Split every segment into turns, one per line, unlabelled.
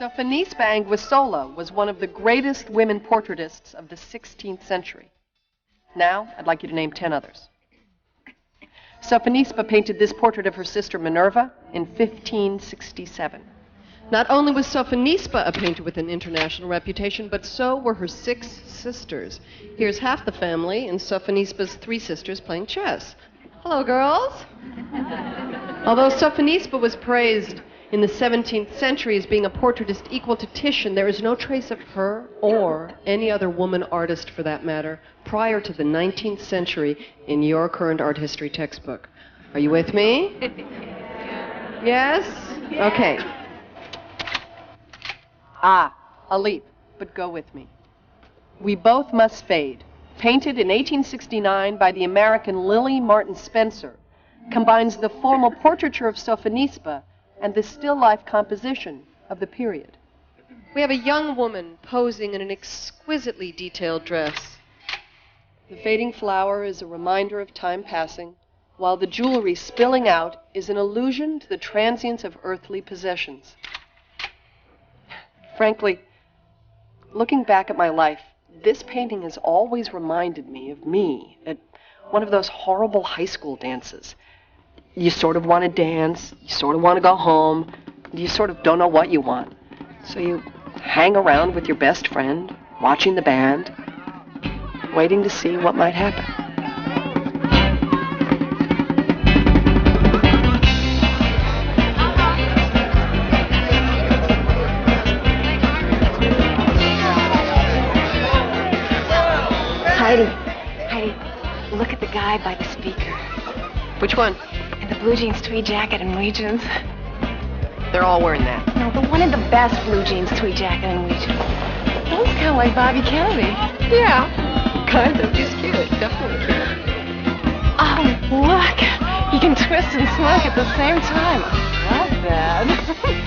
Sofonisba Anguissola was one of the greatest women portraitists of the 16th century. Now, I'd like you to name 10 others. Sofonisba painted this portrait of her sister Minerva in 1567. Not only was Sofonisba a painter with an international reputation, but so were her 6 sisters. Here's half the family and Sofonisba's 3 sisters playing chess. Hello, girls. Although Sofonisba was praised in the 17th century as being a portraitist equal to Titian, there is no trace of her or any other woman artist, for that matter, prior to the 19th century in your current art history textbook. Are you with me? Yes? Okay. A leap, but go with me. We Both Must Fade, painted in 1869 by the American Lily Martin Spencer, combines the formal portraiture of Sofonisba and the still life composition of the period. We have a young woman posing in an exquisitely detailed dress. The fading flower is a reminder of time passing, while the jewelry spilling out is an allusion to the transience of earthly possessions. Frankly, looking back at my life, this painting has always reminded me of me at one of those horrible high school dances. You sort of want to dance, you sort of want to go home, you sort of don't know what you want. So you hang around with your best friend, watching the band, waiting to see what might happen.
Heidi, look at the guy by the speaker.
Which one?
In the blue jeans tweed jacket and wee jeans.
They're all wearing that.
No, the one in the best blue jeans tweed jacket and wee jeans. He looks kind of like Bobby Kennedy.
Yeah, kind of. He's cute. Definitely cute.
Oh, look. He can twist and smoke at the same time. Not bad.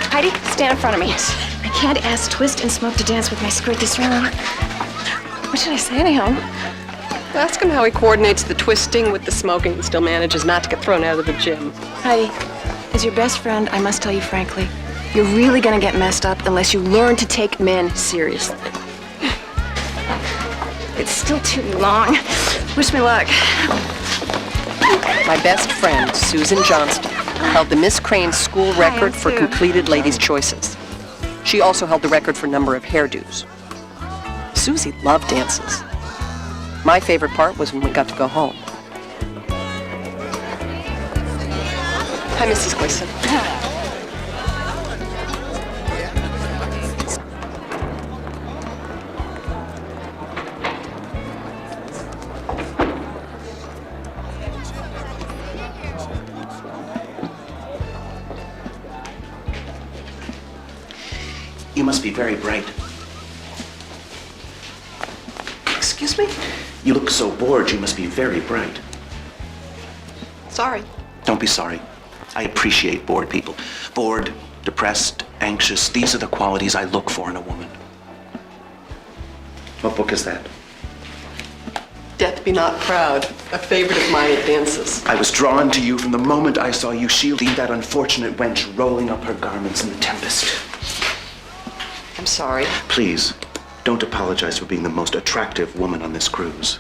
Heidi, stand in front of me. I can't ask Twist and Smoke to dance with my skirt this round. What should I say to him?
Ask him how he coordinates the twisting with the smoking and still manages not to get thrown out of the gym.
Heidi, as your best friend, I must tell you frankly, you're really gonna get messed up unless you learn to take men seriously. It's still too long. Wish me luck.
My best friend, Susan Johnston, held the Miss Crane school record for completed ladies' choices. She also held the record for number of hairdos. Susie loved dances. My favorite part was when we got to go home. Hi, Mrs. Gleason.
You must be very bright.
Excuse me?
You look so bored, you must be very bright.
Sorry.
Don't be sorry. I appreciate bored people. Bored, depressed, anxious, these are the qualities I look for in a woman. What book is that?
Death Be Not Proud, a favorite of mine at dances.
I was drawn to you from the moment I saw you shielding that unfortunate wench rolling up her garments in the tempest.
I'm sorry.
Please, don't apologize for being the most attractive woman on this cruise.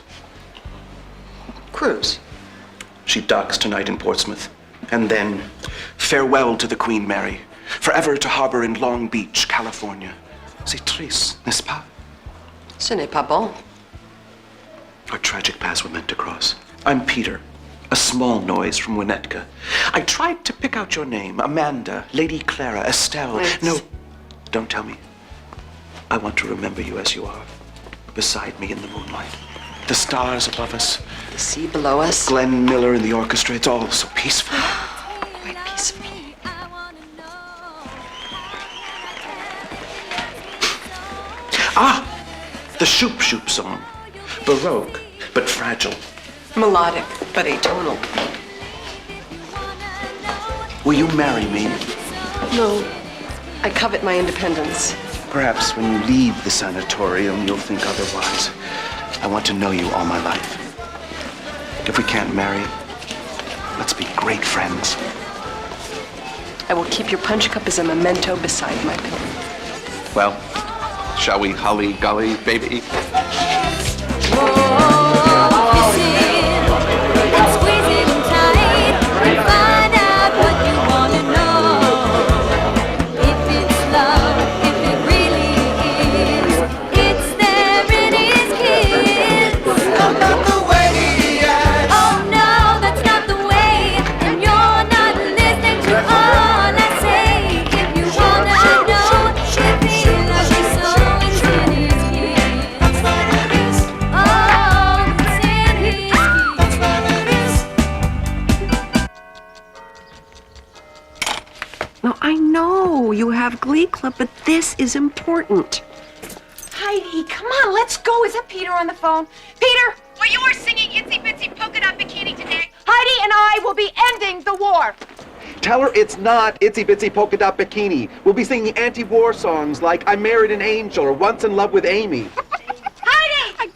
Cruise?
She docks tonight in Portsmouth. And then, farewell to the Queen Mary, forever to harbor in Long Beach, California. C'est triste, n'est-ce pas?
Ce n'est pas bon.
Our tragic paths were meant to cross. I'm Peter, a small noise from Winnetka. I tried to pick out your name. Amanda, Lady Clara, Estelle.
Wait.
No, don't tell me. I want to remember you as you are, beside me in the moonlight. The stars above us.
The sea below us.
Glenn Miller in the orchestra. It's all so peaceful.
Quite peaceful.
Ah! The Shoop Shoop song. Baroque, but fragile.
Melodic, but atonal.
Will you marry me?
No, I covet my independence.
Perhaps when you leave the sanatorium, you'll think otherwise. I want to know you all my life. If we can't marry, let's be great friends.
I will keep your punch cup as a memento beside my pillow.
Well, shall we holly golly, baby?
You have Glee Club, but this is important.
Heidi, come on, let's go. Is that Peter on the phone? Peter!
Well, you are singing Itsy Bitsy Polka Dot Bikini today.
Heidi and I will be ending the war.
Tell her it's not Itsy Bitsy Polka Dot Bikini. We'll be singing anti-war songs like I Married an Angel or Once in Love with Amy.
Heidi!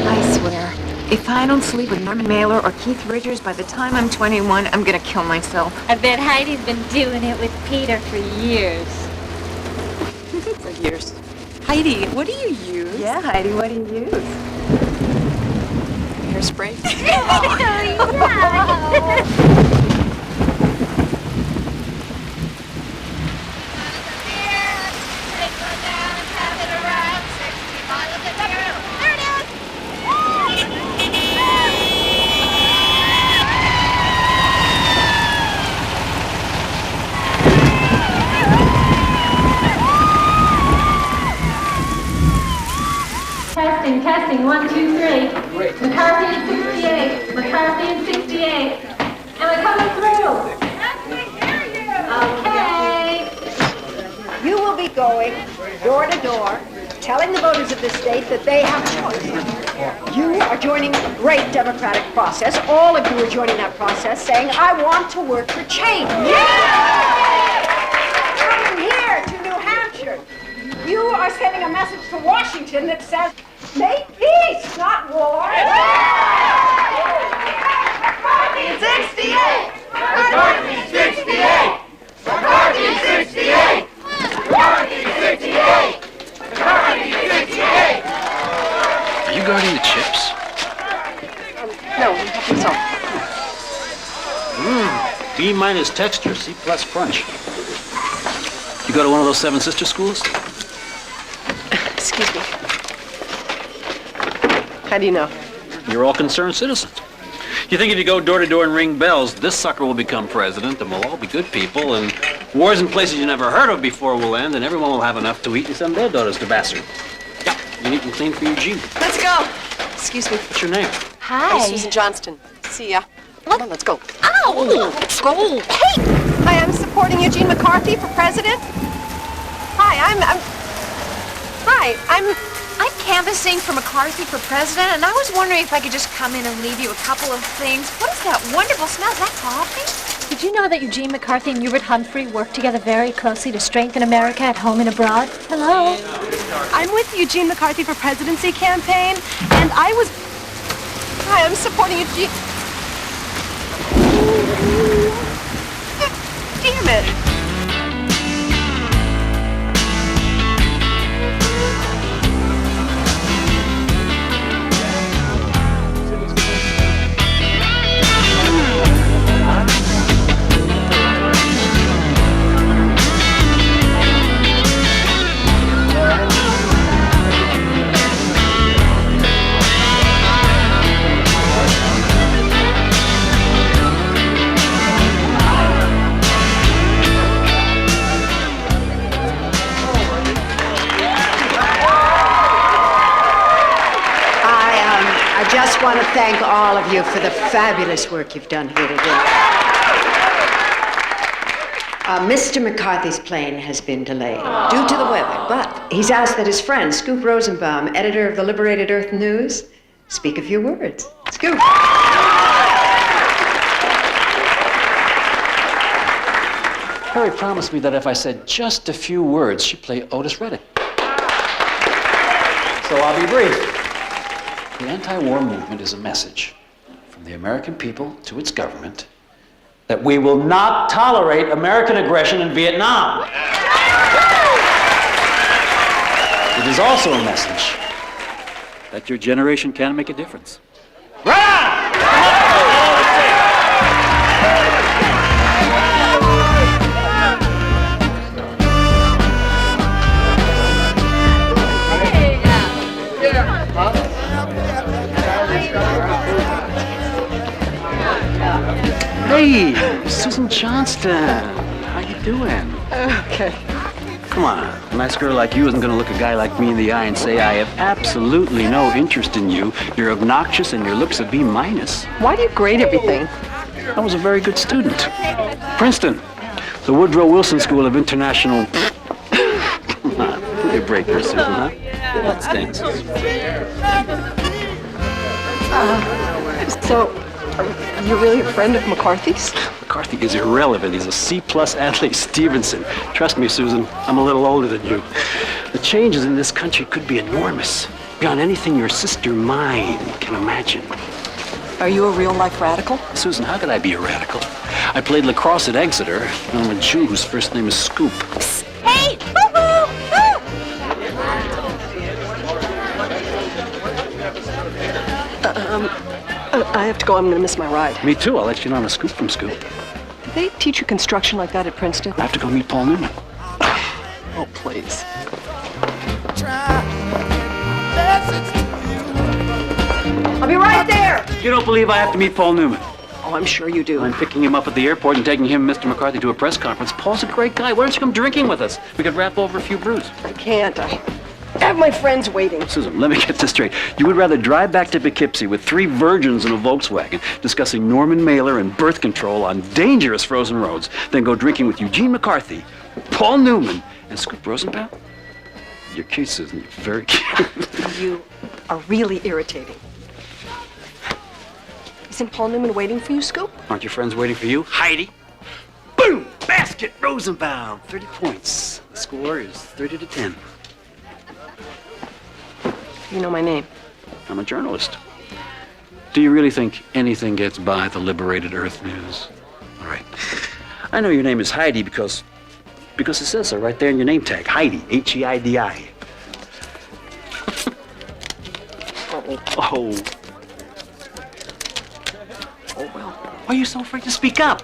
I swear, if I don't sleep with Norman Mailer or Keith Richards by the time I'm 21, I'm gonna kill myself.
I bet Heidi's been doing it with Peter for years.
For years. Heidi, what do you use?
Yeah, Heidi, what do you use?
Hairspray?
Testing, 1, 2, 3. Great. McCarthy in 68. McCarthy in 68. Am I coming through? Okay.
You will be going door to door, telling the voters of this state that they have a choice. You are joining a great democratic process. All of you are joining that process, saying, I want to work for change. Coming here to New Hampshire, you are sending a message to Washington that says, make peace, not war. McCarthy in 68! McCarthy in 68! McCarthy in 68! McCarthy in 68! McCarthy in 68!
Are you guarding the chips?
No, I think so.
B minus texture, C plus crunch. You go to one of those Seven Sister schools?
Excuse me. How do you know?
You're all concerned citizens. You think if you go door to door and ring bells, this sucker will become president, and we'll all be good people, and wars in places you never heard of before will end, and everyone will have enough to eat and send their daughters to Vassar. Yeah, you need and clean for Eugene.
Let's go. Excuse me.
What's your name?
Hi.
I'm Susan Johnston. See ya. Come on, let's go.
Ow!
Let's go.
Hey! Hi, I'm supporting Eugene McCarthy for president. I'm canvassing for McCarthy for president, and I was wondering if I could just come in and leave you a couple of things. What is that wonderful smell? Is that coffee?
Did you know that Eugene McCarthy and Hubert Humphrey worked together very closely to strengthen America at home and abroad? Hello.
I'm with the Eugene McCarthy for Presidency campaign, and I'm supporting Eugene... Damn it!
I just want to thank all of you for the fabulous work you've done here today. Mr. McCarthy's plane has been delayed due to the weather, but he's asked that his friend, Scoop Rosenbaum, editor of the Liberated Earth News, speak a few words. Scoop.
Harry promised me that if I said just a few words, she'd play Otis Redding. So I'll be brief. The anti-war movement is a message from the American people to its government that we will not tolerate American aggression in Vietnam. It is also a message that your generation can make a difference. Hey, Susan Johnston. How you doing?
Okay.
Come on. A nice girl like you isn't going to look a guy like me in the eye and say, I have absolutely no interest in you. You're obnoxious and your looks a B-.
Why do you grade everything?
I was a very good student. Princeton, the Woodrow Wilson School of International... Come on, give me a break here, Susan, huh? Let's dance.
So, you're really a friend of McCarthy's?
McCarthy is irrelevant. He's a C-plus Adlai Stevenson. Trust me, Susan, I'm a little older than you. The changes in this country could be enormous, beyond anything your sister mine can imagine.
Are you a real-life radical?
Susan, how could I be a radical? I played lacrosse at Exeter, and I'm a Jew whose first name is Scoop.
Hey!
I have to go. I'm going to miss my ride.
Me too. I'll let you know on a scoop from Scoop.
Do they teach you construction like that at Princeton?
I have to go meet Paul Newman.
Oh, please.
I'll be right there.
You don't believe I have to meet Paul Newman?
Oh, I'm sure you do.
I'm picking him up at the airport and taking him and Mr. McCarthy to a press conference. Paul's a great guy. Why don't you come drinking with us? We could rap over a few brews.
I can't. I have my friends waiting.
Susan, let me get this straight. You would rather drive back to Poughkeepsie with 3 virgins in a Volkswagen discussing Norman Mailer and birth control on dangerous frozen roads than go drinking with Eugene McCarthy, Paul Newman, and Scoop Rosenbaum? You're cute, Susan. You're very cute.
You are really irritating. Isn't Paul Newman waiting for you, Scoop?
Aren't your friends waiting for you? Heidi? Boom! Basket! Rosenbaum! 30 points. The score is 30-10.
You know my name.
I'm a journalist. Do you really think anything gets by the Liberated Earth News? All right. I know your name is Heidi because it says so right there in your name tag. Heidi, H-E-I-D-I. Oh.
Oh, well.
Why are you so afraid to speak up?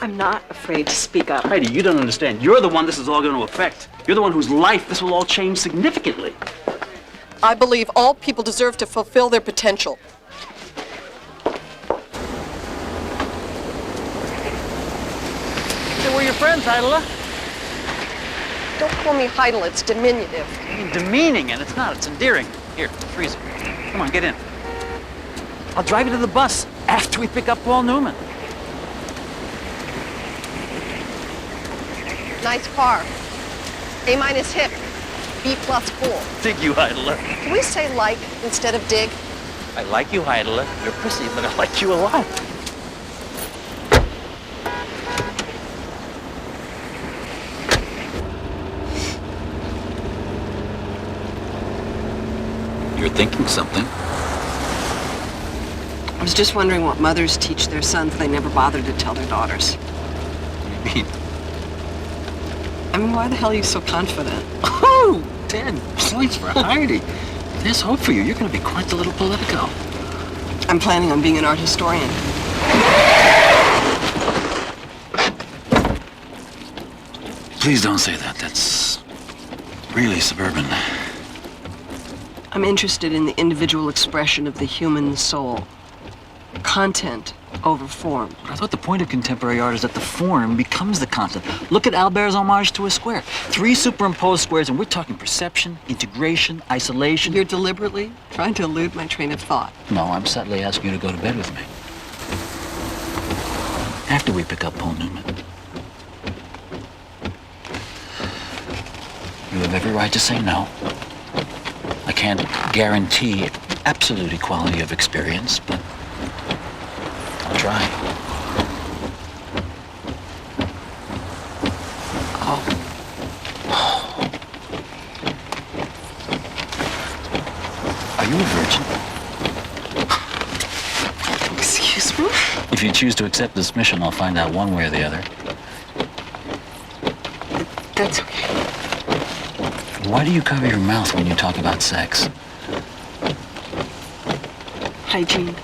I'm not afraid to speak up.
Heidi, you don't understand. You're the one this is all going to affect. You're the one whose life this will all change significantly.
I believe all people deserve to fulfill their potential.
They were your friends, Heidela.
Don't call me Heidel, it's diminutive.
I mean, demeaning, and it's not. It's endearing. Here, freeze it. Come on, get in. I'll drive you to the bus after we pick up Paul Newman.
Nice car. A- hip. B+ cool.
Dig you, Heidela.
Can we say like instead of dig?
I like you, Heidela. You're prissy, but I like you a lot. You're thinking something.
I was just wondering what mothers teach their sons they never bothered to tell their daughters.
What do you mean?
I mean, why the hell are you so confident?
Oh, 10 points for Heidi. There's hope for you. You're going to be quite the little Politico.
I'm planning on being an art historian.
Please don't say that. That's really suburban.
I'm interested in the individual expression of the human soul. Content over form.
But I thought the point of contemporary art is that the form becomes the content. Look at Albert's homage to a square. 3 superimposed squares, and we're talking perception, integration, isolation.
You're deliberately trying to elude my train of thought.
No, I'm subtly asking you to go to bed with me. After we pick up Paul Newman. You have every right to say no. I can't guarantee absolute equality of experience, but I'll try.
Are you a virgin?
Excuse me?
If you choose to accept this mission, I'll find out one way or the other.
That's okay.
Why do you cover your mouth when you talk about sex?
Hygiene.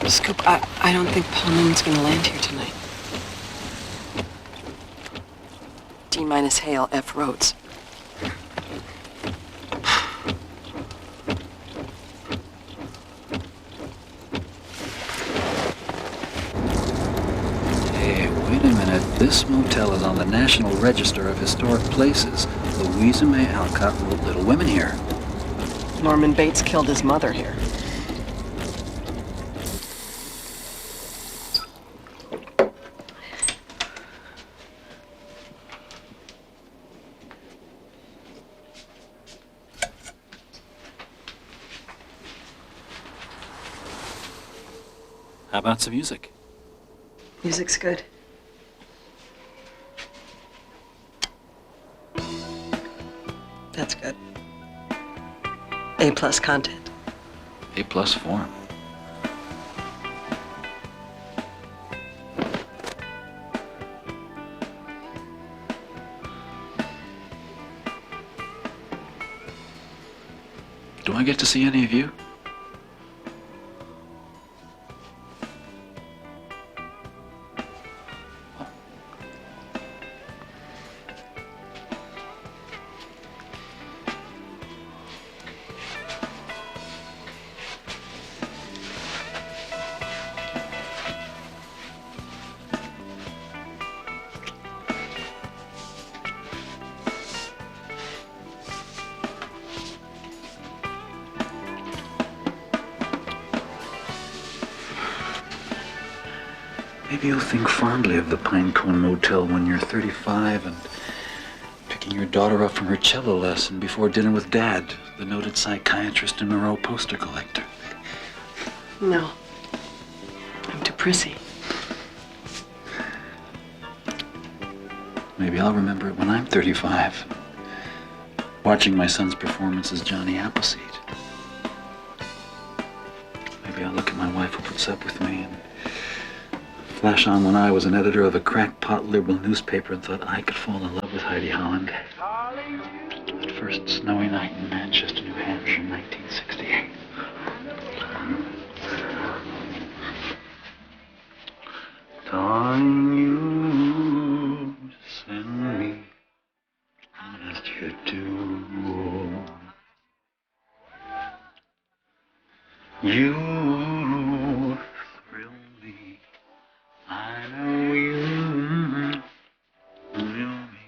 Scoop, I don't think Paul Newman's gonna land here tonight. D- Hale, F Rhodes.
Hey, wait a minute. This motel is on the National Register of Historic Places. Louisa May Alcott wrote Little Women here.
Norman Bates killed his mother here.
How about some music?
Music's good. That's good. A+ content.
A+ form. Do I get to see any of you? Maybe you'll think fondly of the Pinecone Motel when you're 35 and picking your daughter up from her cello lesson before dinner with Dad, the noted psychiatrist and Moreau poster collector.
No. I'm too prissy.
Maybe I'll remember it when I'm 35, watching my son's performance as Johnny Appleseed. Maybe I'll look at my wife who puts up with me and flash on when I was an editor of a crackpot liberal newspaper and thought I could fall in love with Heidi Holland. That first snowy night in Manchester, New Hampshire, 1968. Darling, you send me as you do. You thrill me. I know you thrill me.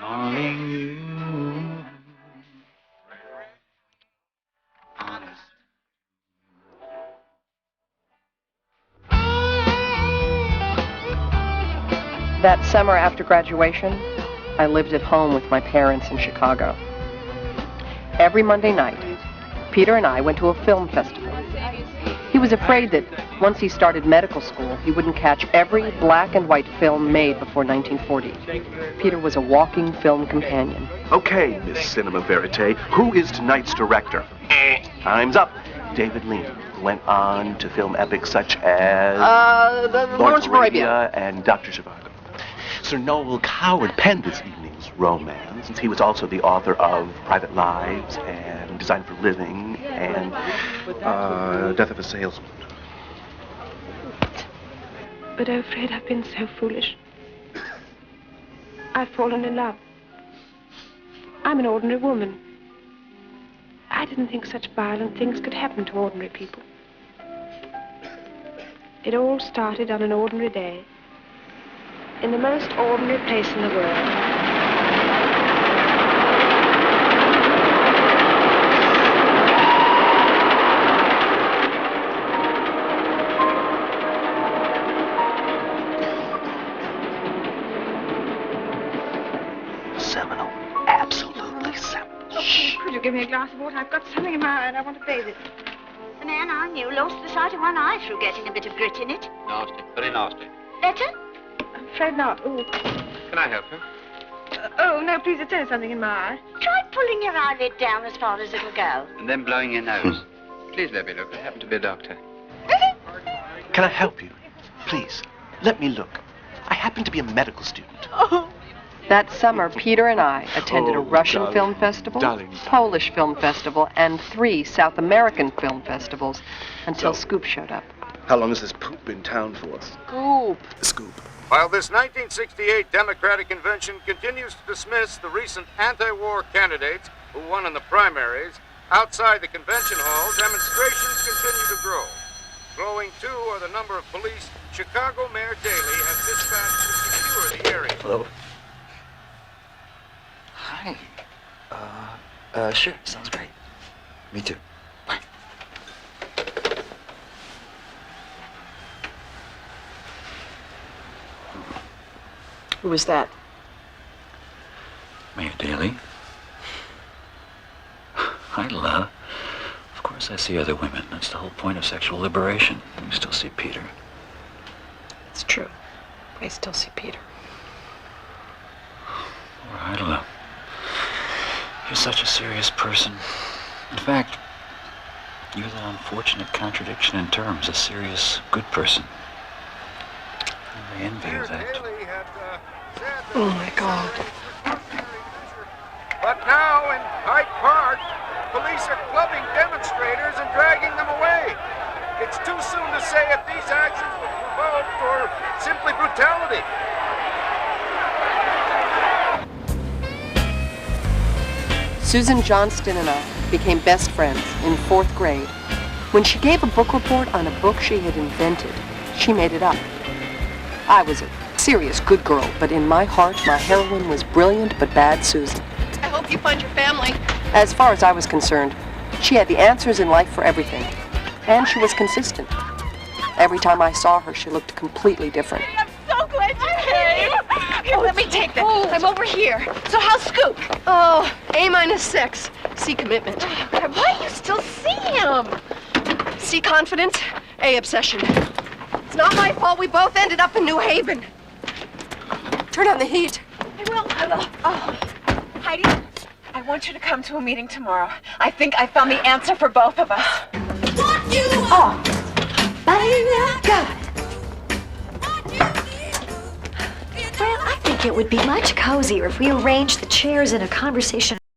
Darling, you. Honest.
That summer after graduation, I lived at home with my parents in Chicago. Every Monday night, Peter and I went to a film festival. He was afraid that once he started medical school, he wouldn't catch every black and white film made before 1940. Peter was a walking film companion.
Okay, Miss Cinema Verite, who is tonight's director? Time's up. David Lean, who went on to film epics such as
Lawrence of Arabia
and Dr. Zhivago. Sir Noel Coward penned this evening's romance, since he was also the author of Private Lives and Design for Living and Death of a Salesman.
But oh, Fred, I've been so foolish. I've fallen in love. I'm an ordinary woman. I didn't think such violent things could happen to ordinary people. It all started on an ordinary day, in the most ordinary place in the world.
glass of water? I've got something in my eye and I want to bathe it.
The man I knew lost the sight of one eye through getting a bit of grit in it.
Nasty, very nasty.
Better?
I'm afraid not. Oh.
Can I help you?
Oh, no, please, it's only something in my eye.
Try pulling your eyelid down as far as it'll go.
And then blowing your nose. Please let me look. I happen to be a doctor.
Can I help you? Please, let me look. I happen to be a medical student.
That summer, Peter and I attended a Russian
darling,
film festival,
darling.
Polish film festival, and 3 South American film festivals until Scoop showed up.
How long has this poop been in town for?
Scoop.
While this 1968 Democratic Convention continues to dismiss the recent anti-war candidates who won in the primaries, outside the convention hall, demonstrations continue to grow. Growing, too, are the number of police Chicago Mayor Daley has dispatched to secure the area.
Hello. Hi. Sure, sounds great. Me too. Bye.
Who was that?
Mayor Daley. Hi, La. Of course I see other women. That's the whole point of sexual liberation. You still see Peter.
It's true. I still see Peter.
Or I don't know. You're such a serious person. In fact, you're the unfortunate contradiction in terms. A serious, good person. I envy you that.
Oh, my God.
But now in Hyde Park, police are clubbing demonstrators and dragging them away. It's too soon to say if these actions were provoked or simply brutality.
Susan Johnston and I became best friends in 4th grade. When she gave a book report on a book she had invented, she made it up. I was a serious good girl, but in my heart, my heroine was brilliant but bad Susan.
I hope you find your family.
As far as I was concerned, she had the answers in life for everything. And she was consistent. Every time I saw her, she looked completely different.
I'm so glad you came. Here, let me take that. I'm over here. So how's Scoop? Oh, A-6. C commitment. Oh, God, why do you still see him? C confidence, A obsession. It's not my fault we both ended up in New Haven. Turn on the heat.
I will. Oh, Heidi, I want you to come to a meeting tomorrow. I think I found the answer for both of us.
Oh, God. Well, I think it would be much cozier if we arranged the chairs in a conversation